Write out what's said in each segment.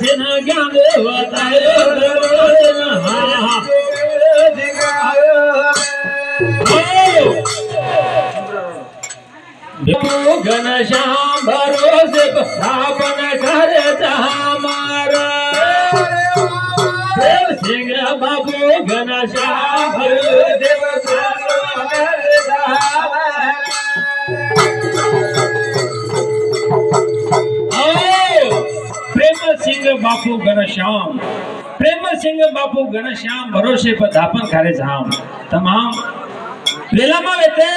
सिंह ज्ञान बतायो घनश्याम भरोसे स्थापन करता हमारा सिंह बाबू घनश्याम भरोसे प्रेम सिंह बापू घनश्याम प्रेम सिंह बापू घनश्याम भरोसे पर धापन खारे जाम तमाम वेलामा वेते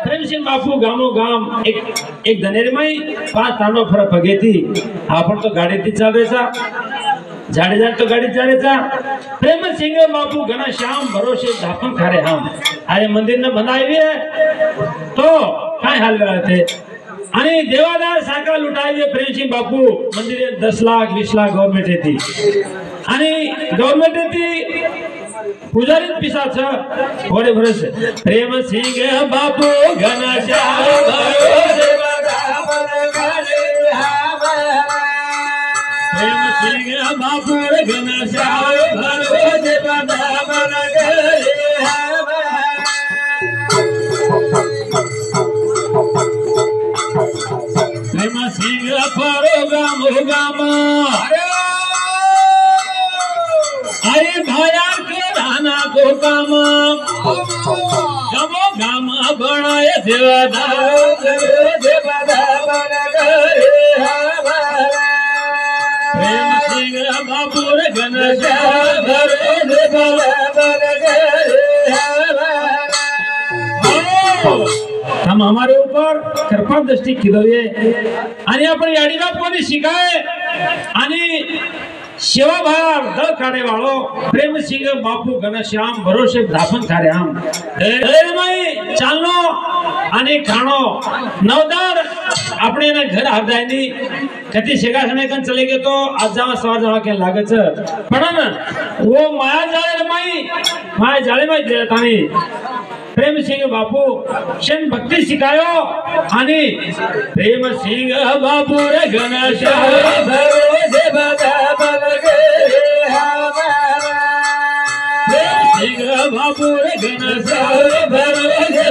प्रेम सिंह बापू गामो गाम एक धनेरमाई 5 तांडो फरक पगेती आपण तो गाडीती चालरेचा झाडेजार तो गाडी चालेचा प्रेम सिंह बापू घनश्याम भरोसे धापन खारे हम अरे मंदिर न बनावी तो काय हाल राहते आणि देवादार सारखा लुटायचे प्रेम सिंह बापू मंदिरे 10 लाख 20 लाख गवर्नमेंट येते आणि गवर्नमेंट येते पुजारी पिसाच थोडे भरोस प्रेम सिंह बापू घनश्याम भरोसे प्रेम सिंह बापू घनश्याम भरोसे प्रेम सिंह परो गाम गाम अरे भाया के राना को काम गमो गाम बनाए देवदार प्रेम सिंह बापू घनश्याम भरोसे हम हमारे ऊपर कृपा दृष्टि किदोये आणि आपण याडीला कोणी शिकाय आणि सेवा भार दळ काढे वाळो प्रेम सिंह बापू घनश्याम भरोसे धापन खारे हम माई चालनो आणि खाणो नवदार अपने ना घर हरदायनी कति शेगा समय कन चले गए तो आज जावा सवार जावा के लागच पण वो माया जाळे माई देतानी प्रेम सिंह बापू शन भक्ति सिखायो आणि प्रेम सिंह बापू रे घनश्याम भरोसे सिंह बापू रे घनश्याम भरोसे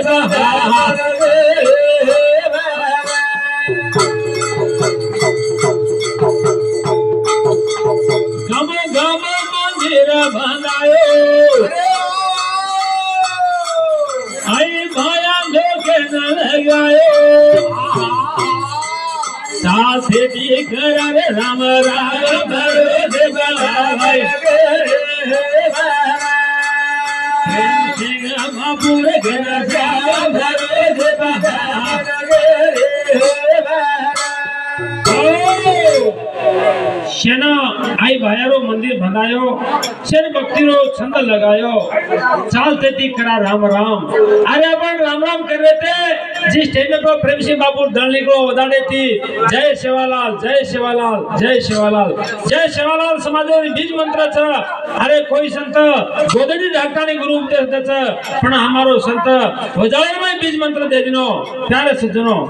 गम गम मंदिर बनायो आई भाया धोखे न लगायो साथे दी करा रे राम राम भरोसे बलाय प्रेम सिंह बापू रे घनश्याम भरोसे शेना आई भायारो मंदिर बनायो शेन भक्तिरो छंद लगायो चालते ती करा राम राम अरे अपन राम राम कर रहे थे जिस टाइम पर प्रेम सिंह बापू दलनी को वदाड़े थी जय सेवालाल जय सेवालाल जय सेवालाल जय सेवालाल समाजो बीज मंत्र छ अरे कोई संत गोदडी ढाकतानी गुरु उपदेश छ पण हमारो संत वजाळे में बीज मंत्र दे दिनो प्यारे सज्जनों